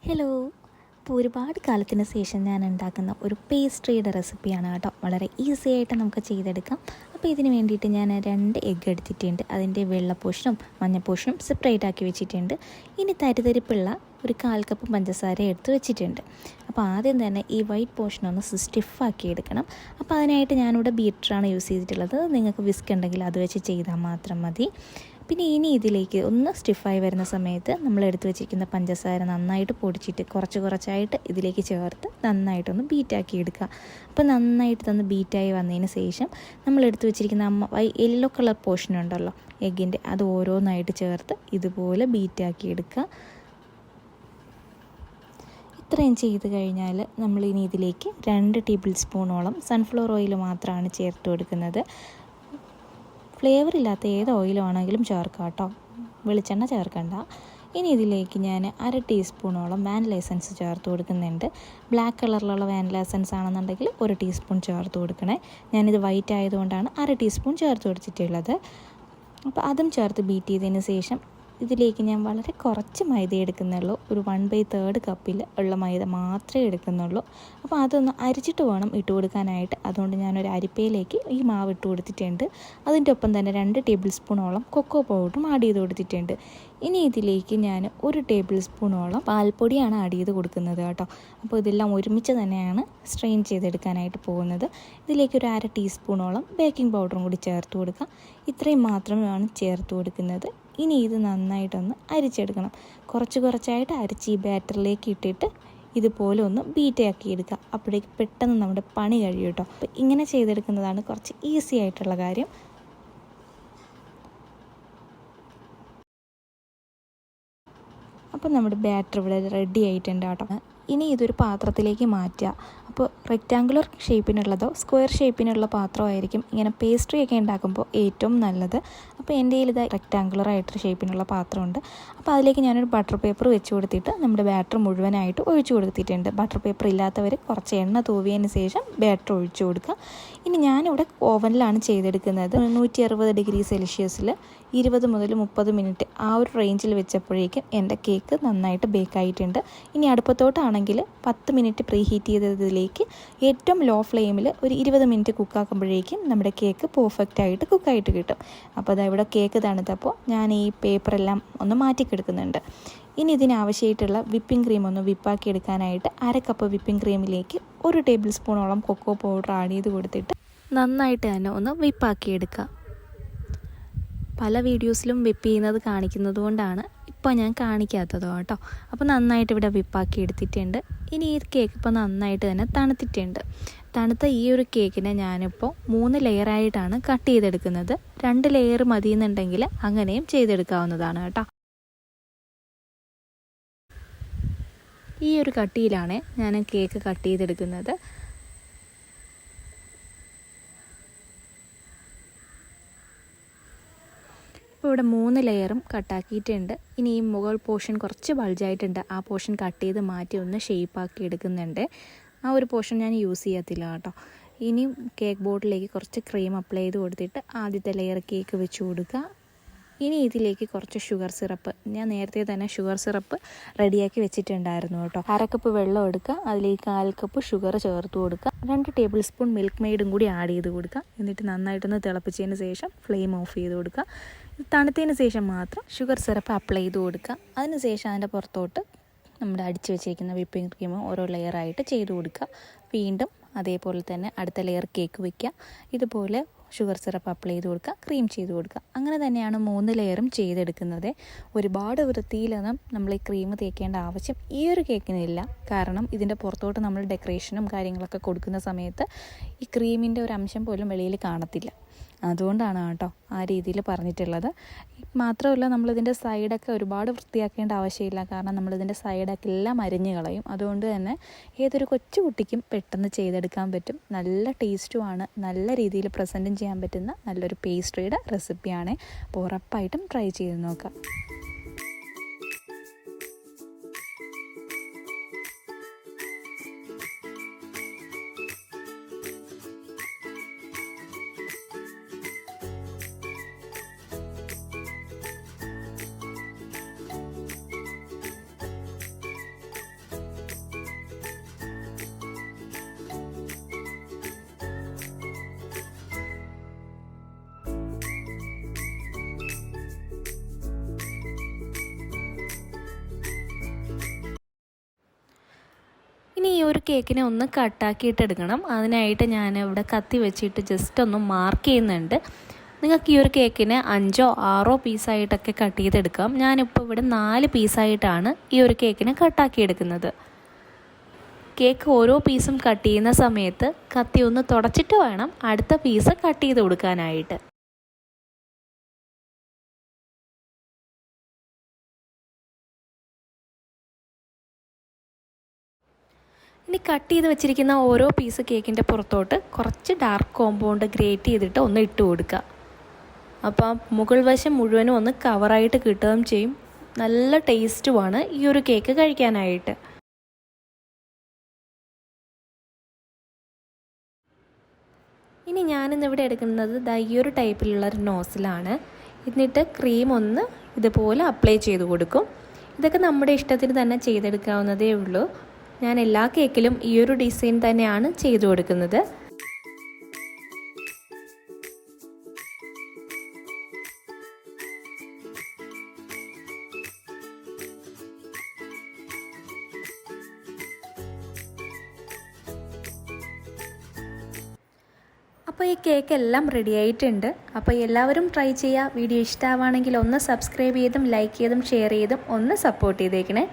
Hello. അപ്പോൾ ഒരുപാട് കാലത്തിന് ശേഷം ഞാൻ ഉണ്ടാക്കുന്ന ഒരു പേസ്ട്രിയുടെ റെസിപ്പിയാണ് കേട്ടോ. വളരെ ഈസി ആയിട്ട് നമുക്ക് ചെയ്തെടുക്കാം. അപ്പോൾ ഇതിന് വേണ്ടിയിട്ട് ഞാൻ 2 എഗ്ഗ് എടുത്തിട്ടുണ്ട്. അതിൻ്റെ വെള്ള പോർഷനും മഞ്ഞ പോർഷനും സെപ്പറേറ്റ് ആക്കി വെച്ചിട്ടുണ്ട്. ഇനി തരിതരിപ്പുള്ള ഒരു 1/4 കപ്പ് പഞ്ചസാര എടുത്ത് വെച്ചിട്ടുണ്ട്. അപ്പോൾ ആദ്യം തന്നെ ഈ വൈറ്റ് പോർഷൻ ഒന്ന് സ്റ്റിഫാക്കി എടുക്കണം. അപ്പോൾ അതിനായിട്ട് ഞാനിവിടെ ബീറ്ററാണ് യൂസ് ചെയ്തിട്ടുള്ളത്. നിങ്ങൾക്ക് വിസ്ക് ഉണ്ടെങ്കിൽ അത് വെച്ച് ചെയ്താൽ മാത്രം മതി. പിന്നെ ഇനി ഇതിലേക്ക് ഒന്ന് സ്റ്റിഫായി വരുന്ന സമയത്ത് നമ്മൾ എടുത്ത് വെച്ചിരിക്കുന്ന പഞ്ചസാര നന്നായിട്ട് പൊടിച്ചിട്ട് കുറച്ചായിട്ട് ഇതിലേക്ക് ചേർത്ത് നന്നായിട്ടൊന്ന് ബീറ്റാക്കി എടുക്കുക. അപ്പോൾ നന്നായിട്ട് ബീറ്റായി വന്നതിന് ശേഷം നമ്മൾ എടുത്ത് വെച്ചിരിക്കുന്ന യെല്ലോ കളർ പോർഷൻ ഉണ്ടല്ലോ എഗ്ഗിൻ്റെ, അത് ഓരോന്നായിട്ട് ചേർത്ത് ഇതുപോലെ ബീറ്റാക്കി എടുക്കുക. ഇത്രയും ചെയ്ത് കഴിഞ്ഞാൽ നമ്മളിനി ഇതിലേക്ക് 2 ടേബിൾ സ്പൂണോളം സൺഫ്ലവർ ഓയിൽ മാത്രമാണ് ചേർത്ത് കൊടുക്കുന്നത്. ഫ്ലേവർ ഇല്ലാത്ത ഏത് ഓയിലാണെങ്കിലും ചേർക്കാം കേട്ടോ, വെളിച്ചെണ്ണ ചേർക്കണ്ട. ഇനി ഇതിലേക്ക് ഞാൻ 1/2 ടീസ്പൂണോളം വാനില എസൻസ് ചേർത്ത് കൊടുക്കുന്നുണ്ട്. ബ്ലാക്ക് കളറിലുള്ള വാനില എസൻസ് ആണെന്നുണ്ടെങ്കിൽ 1 ടീസ്പൂൺ ചേർത്ത് കൊടുക്കണേ. ഞാനിത് വൈറ്റ് ആയതുകൊണ്ടാണ് 1/2 ടീസ്പൂൺ ചേർത്ത് കൊടുത്തിട്ടുള്ളത്. അപ്പോൾ അതും ചേർത്ത് ബീറ്റ് ചെയ്തതിന് ശേഷം ഇതിലേക്ക് ഞാൻ വളരെ കുറച്ച് മൈദ എടുക്കുന്നുള്ളൂ. ഒരു 1/3 കപ്പിൽ ഉള്ള മൈദ മാത്രമേ എടുക്കുന്നുള്ളൂ. അപ്പോൾ അതൊന്ന് അരിച്ചിട്ട് വേണം ഇട്ട് കൊടുക്കാനായിട്ട്. അതുകൊണ്ട് ഞാനൊരു അരിപ്പയിലേക്ക് ഈ മാവ് ഇട്ട് കൊടുത്തിട്ടുണ്ട്. അതിൻ്റെ ഒപ്പം തന്നെ 2 ടേബിൾ സ്പൂണോളം കൊക്കോ പൗഡറും ആഡ് ചെയ്ത് കൊടുത്തിട്ടുണ്ട്. ഇനി ഇതിലേക്ക് ഞാൻ 1 ടേബിൾ സ്പൂണോളം പാൽപ്പൊടിയാണ് ആഡ് ചെയ്ത് കൊടുക്കുന്നത് കേട്ടോ. അപ്പോൾ ഇതെല്ലാം ഒരുമിച്ച് തന്നെയാണ് സ്ട്രെയിൻ ചെയ്തെടുക്കാനായിട്ട് പോകുന്നത്. ഇതിലേക്ക് ഒരു 1/2 ടീസ്പൂണോളം ബേക്കിംഗ് പൗഡറും കൂടി ചേർത്ത് കൊടുക്കാം. ഇത്രയും മാത്രമാണ് ചേർത്ത് കൊടുക്കുന്നത്. ഇനി ഇത് നന്നായിട്ടൊന്ന് അരിച്ചെടുക്കണം. കുറച്ചായിട്ട് അരിച്ച് ഈ ബാറ്ററിലേക്ക് ഇട്ടിട്ട് ഇതുപോലെ ഒന്ന് ബീറ്റാക്കി എടുക്കുക. അപ്പോഴേക്ക് പെട്ടെന്ന് നമ്മുടെ പണി കഴിയും കേട്ടോ. അപ്പോൾ ഇങ്ങനെ ചെയ്തെടുക്കുന്നതാണ് കുറച്ച് ഈസി ആയിട്ടുള്ള കാര്യം. അപ്പോൾ നമ്മുടെ ബാറ്റർ ഇവിടെ റെഡി ആയിട്ടുണ്ട് കേട്ടോ. ഇനി ഇതൊരു പാത്രത്തിലേക്ക് മാറ്റുക. അപ്പോൾ റെക്റ്റാങ്കുലർ ഷേപ്പിനുള്ളതോ സ്ക്വയർ ഷേപ്പിനുള്ള പാത്രമായിരിക്കും ഇങ്ങനെ പേസ്ട്രി ഒക്കെ ഉണ്ടാക്കുമ്പോൾ ഏറ്റവും നല്ലത്. അപ്പോൾ എൻ്റെ കയ്യിൽ ഇത് റെക്റ്റാങ്കുലർ ആയിട്ടൊരു ഷേപ്പിനുള്ള പാത്രമുണ്ട്. അപ്പോൾ അതിലേക്ക് ഞാനൊരു ബട്ടർ പേപ്പർ വെച്ച് കൊടുത്തിട്ട് നമ്മുടെ ബാറ്റർ മുഴുവനായിട്ട് ഒഴിച്ചു കൊടുത്തിട്ടുണ്ട്. ബട്ടർ പേപ്പർ ഇല്ലാത്തവർ കുറച്ച് എണ്ണ തൂവിയതിന് ശേഷം ബാറ്റർ ഒഴിച്ചു കൊടുക്കുക. ഇനി ഞാനിവിടെ ഓവനിലാണ് ചെയ്തെടുക്കുന്നത്. 160 ഡിഗ്രി സെൽഷ്യസിൽ 20 മുതൽ 30 മിനിറ്റ് ആ ഒരു റേഞ്ചിൽ വെച്ചപ്പോഴേക്കും എൻ്റെ കേക്ക് നന്നായിട്ട് ബേക്കായിട്ടുണ്ട്. ഇനി അടുപ്പത്തോട്ടാണെങ്കിൽ 10 മിനിറ്റ് പ്രീ ഹീറ്റ് ചെയ്തതിലേക്ക് ഏറ്റവും ലോ ഫ്ലെയിമിൽ ഒരു 20 മിനിറ്റ് കുക്കാക്കുമ്പോഴേക്കും നമ്മുടെ കേക്ക് പെർഫെക്റ്റ് ആയിട്ട് കുക്കായിട്ട് കിട്ടും. അപ്പോൾ അതാ ഇവിടെ കേക്ക് തണുത്തപ്പോൾ ഞാൻ ഈ പേപ്പറെല്ലാം ഒന്ന് മാറ്റിക്കെടുക്കുന്നുണ്ട്. ഇനി ഇതിനാവശ്യമായിട്ടുള്ള വിപ്പിംഗ് ക്രീം ഒന്ന് വിപ്പാക്കി എടുക്കാനായിട്ട് 1/2 കപ്പ് വിപ്പിംഗ് ക്രീമിലേക്ക് 1 ടേബിൾ സ്പൂണോളം കൊക്കോ പൗഡർ ആഡ് ചെയ്ത് കൊടുത്തിട്ട് നന്നായിട്ട് തന്നെ ഒന്ന് വിപ്പാക്കി എടുക്കുക. പല വീഡിയോസിലും വിപ്പ് ചെയ്യുന്നത് കാണിക്കുന്നത് കൊണ്ടാണ് ഇപ്പോൾ ഞാൻ കാണിക്കാത്തത് കേട്ടോ. അപ്പോൾ നന്നായിട്ട് ഇവിടെ വിപ്പാക്കി എടുത്തിട്ടുണ്ട്. ഇനി ഈ കേക്ക് ഇപ്പോൾ നന്നായിട്ട് തന്നെ തണുത്തിട്ടുണ്ട്. തണുത്ത ഈ ഒരു കേക്കിനെ ഞാനിപ്പോൾ 3 ലെയറായിട്ടാണ് കട്ട് ചെയ്തെടുക്കുന്നത്. 2 ലെയർ മതിയെന്നുണ്ടെങ്കിൽ അങ്ങനെയും ചെയ്തെടുക്കാവുന്നതാണ് കേട്ടോ. ഈ ഒരു കട്ടിയിലാണ് ഞാൻ കേക്ക് കട്ട് ചെയ്തെടുക്കുന്നത്. ഇപ്പോൾ ഇവിടെ 3 ലെയറും കട്ടാക്കിയിട്ടുണ്ട്. ഇനി ഈ മുകൾ പോർഷൻ കുറച്ച് ബൾജായിട്ടുണ്ട്. ആ പോർഷൻ കട്ട് ചെയ്ത് മാറ്റി ഒന്ന് ഷേപ്പാക്കി എടുക്കുന്നുണ്ട്. ആ ഒരു പോർഷൻ ഞാൻ യൂസ് ചെയ്യത്തില്ല കേട്ടോ. ഇനി കേക്ക് ബോർഡിലേക്ക് കുറച്ച് ക്രീം അപ്ലൈ ചെയ്ത് കൊടുത്തിട്ട് ആദ്യത്തെ ലെയർ കേക്ക് വെച്ച് കൊടുക്കുക. ഇനി ഇതിലേക്ക് കുറച്ച് ഷുഗർ സിറപ്പ്, ഞാൻ നേരത്തെ തന്നെ ഷുഗർ സിറപ്പ് റെഡിയാക്കി വെച്ചിട്ടുണ്ടായിരുന്നു കേട്ടോ. 1/2 കപ്പ് വെള്ളം എടുക്കുക, അതിലേക്ക് 1/4 കപ്പ് ഷുഗർ ചേർത്ത് കൊടുക്കുക. 2 ടേബിൾ സ്പൂൺ മിൽക്ക് മെയ്ഡും കൂടി ആഡ് ചെയ്ത് കൊടുക്കുക. എന്നിട്ട് നന്നായിട്ടൊന്ന് തിളപ്പിച്ചതിന് ശേഷം ഫ്ലെയിം ഓഫ് ചെയ്ത് കൊടുക്കുക. തണുത്തതിന് ശേഷം മാത്രം ഷുഗർ സിറപ്പ് അപ്ലൈ ചെയ്ത് കൊടുക്കുക. അതിന് ശേഷം അതിൻ്റെ പുറത്തോട്ട് നമ്മുടെ അടിച്ച് വെച്ചിരിക്കുന്ന വിപ്പിംഗ് ക്രീം ഓരോ ലെയറായിട്ട് ചെയ്ത് കൊടുക്കുക. വീണ്ടും അതേപോലെ തന്നെ അടുത്ത ലെയർ കേക്ക് വയ്ക്കുക. ഇതുപോലെ ഷുഗർ സിറപ്പ് അപ്ലൈ ചെയ്ത് കൊടുക്കുക, ക്രീം ചെയ്ത് കൊടുക്കുക. അങ്ങനെ തന്നെയാണ് 3 ലെയറും ചെയ്തെടുക്കുന്നത്. ഒരുപാട് വൃത്തിയിലൊന്നും നമ്മൾ ഈ ക്രീം തേക്കേണ്ട ആവശ്യം ഈ ഒരു കേക്കിനില്ല. കാരണം ഇതിൻ്റെ പുറത്തോട്ട് നമ്മൾ ഡെക്കറേഷനും കാര്യങ്ങളൊക്കെ കൊടുക്കുന്ന സമയത്ത് ഈ ക്രീമിൻ്റെ ഒരു അംശം പോലും വെളിയിൽ കാണത്തില്ല. അതുകൊണ്ടാണ് കേട്ടോ ആ രീതിയിൽ പറഞ്ഞിട്ടുള്ളത്. മാത്രമല്ല നമ്മളിതിൻ്റെ സൈഡൊക്കെ ഒരുപാട് വൃത്തിയാക്കേണ്ട ആവശ്യമില്ല. കാരണം നമ്മളിതിൻ്റെ സൈഡൊക്കെ എല്ലാം അരിഞ്ഞ് കളയും. അതുകൊണ്ട് തന്നെ ഏതൊരു കൊച്ചു കുട്ടിക്കും പെട്ടെന്ന് ചെയ്തെടുക്കാൻ പറ്റും. നല്ല ടേസ്റ്റുമാണ്. നല്ല രീതിയിൽ പ്രസൻറ്റും ചെയ്യാൻ പറ്റുന്ന നല്ലൊരു പേസ്ട്രിയുടെ റെസിപ്പിയാണ്. അപ്പോൾ ഉറപ്പായിട്ടും ട്രൈ ചെയ്ത് നോക്കാം. ഇനി ഈ ഒരു കേക്കിനെ ഒന്ന് കട്ടാക്കിയിട്ടെടുക്കണം. അതിനായിട്ട് ഞാൻ ഇവിടെ കത്തി വെച്ചിട്ട് ജസ്റ്റ് ഒന്ന് മാർക്ക് ചെയ്യുന്നുണ്ട്. നിങ്ങൾക്ക് ഈ ഒരു കേക്കിനെ 5 or 6 പീസായിട്ടൊക്കെ കട്ട് ചെയ്തെടുക്കാം. ഞാനിപ്പോൾ ഇവിടെ 4 പീസായിട്ടാണ് ഈ ഒരു കേക്കിനെ കട്ടാക്കിയെടുക്കുന്നത്. കേക്ക് ഓരോ പീസും കട്ട് ചെയ്യുന്ന സമയത്ത് കത്തി ഒന്ന് തുടച്ചിട്ട് വേണം അടുത്ത പീസ് കട്ട് ചെയ്ത് കൊടുക്കാനായിട്ട്. ഇനി കട്ട് ചെയ്ത് വെച്ചിരിക്കുന്ന ഓരോ പീസ് കേക്കിൻ്റെ പുറത്തോട്ട് കുറച്ച് ഡാർക്ക് കോമ്പൗണ്ട് ഗ്രേറ്റ് ചെയ്തിട്ട് ഒന്ന് ഇട്ട് കൊടുക്കുക. അപ്പോൾ മുകൾ വശം മുഴുവനും ഒന്ന് കവറായിട്ട് കിട്ടുകയും ചെയ്യും. നല്ല ടേസ്റ്റുമാണ് ഈ ഒരു കേക്ക് കഴിക്കാനായിട്ട്. ഇനി ഞാനിന്നിവിടെ എടുക്കുന്നത് ഈ ഒരു ടൈപ്പിലുള്ളൊരു നോസിലാണ്. എന്നിട്ട് ക്രീം ഒന്ന് ഇതുപോലെ അപ്ലൈ ചെയ്ത് കൊടുക്കും. ഇതൊക്കെ നമ്മുടെ ഇഷ്ടത്തിന് തന്നെ ചെയ്തെടുക്കാവുന്നതേ ഉള്ളൂ. ഞാൻ എല്ലാ കേക്കിലും ഈ ഒരു ഡിസൈൻ തന്നെയാണ് ചെയ്തു കൊടുക്കുന്നത്. അപ്പോൾ ഈ കേക്ക് എല്ലാം റെഡി ആയിട്ടുണ്ട്. അപ്പോൾ എല്ലാവരും ട്രൈ ചെയ്യുക. വീഡിയോ ഇഷ്ടമാവുകയാണെങ്കിൽ ഒന്ന് സബ്സ്ക്രൈബ് ചെയ്തും ലൈക്ക് ചെയ്തും ഷെയർ ചെയ്തും ഒന്ന് സപ്പോർട്ട് ചെയ്തേക്കണേ.